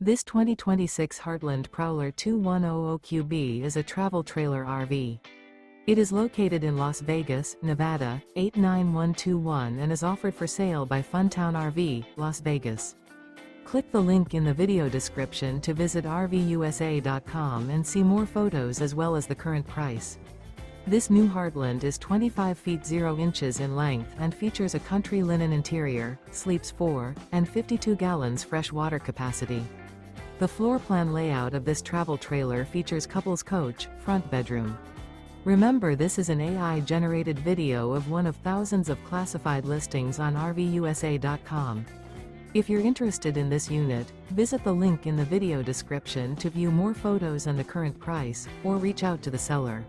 This 2026 Heartland Prowler 2100QB is a travel trailer RV. It is located in Las Vegas, Nevada, 89121 and is offered for sale by Funtown RV, Las Vegas. Click the link in the video description to visit RVUSA.com and see more photos as well as the current price. This new Heartland is 25 feet 0 inches in length and features a country linen interior, sleeps 4, and 52 gallons fresh water capacity. The floor plan layout of this travel trailer features couples coach, front bedroom. Remember, this is an AI-generated video of one of thousands of classified listings on RVUSA.com. If you're interested in this unit, visit the link in the video description to view more photos and the current price, or reach out to the seller.